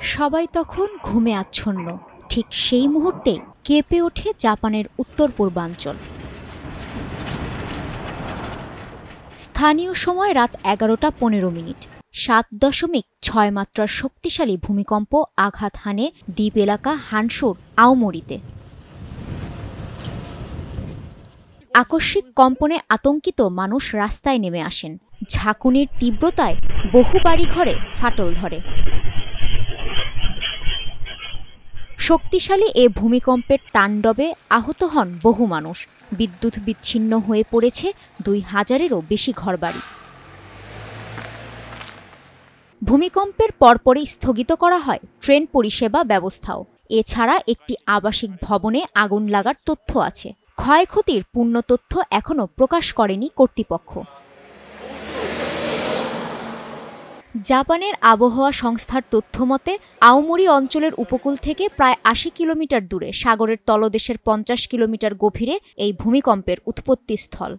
সবাই তখন ঘুমে আচ্ছন্ন। ঠিক সেই মুহূর্তে কেঁপে ওঠে জাপানের উত্তর পূর্বাঞ্চল। স্থানীয় সময় রাত 11টা 15 মিনিট। 7.6 মাত্রার শক্তিশালী ভূমিকম্প আঘাত হানে দ্বীপ এলাকা হানসুর আওমোরিতে। আকস্মিক কম্পনে আতঙ্কিত মানুষ রাস্তায় নেমে আসেন। ঝাঁকুনির তীব্রতায় বহু বাড়িঘরে ফাটল ধরে। শক্তিশালী এ ভূমিকম্পের তাণ্ডবে আহত হন বহু মানুষ। বিদ্যুৎ বিচ্ছিন্ন হয়ে পড়েছে 2000-এরও বেশি ঘরবাড়ি। ভূমিকম্পের পরপরই স্থগিত করা হয় ট্রেন পরিষেবা ব্যবস্থাও। এছাড়া একটি আবাসিক ভবনে আগুন লাগার তথ্য আছে। ক্ষয়ক্ষতির পূর্ণ তথ্য এখনও প্রকাশ করেনি কর্তৃপক্ষ। জাপানের আবহাওয়া সংস্থার তথ্যমতে আওমোরি অঞ্চলের উপকূল থেকে প্রায় 80 কিলোমিটার দূরে সাগরের তলদেশের 50 কিলোমিটার গভীরে এই ভূমিকম্পের উৎপত্তিস্থল।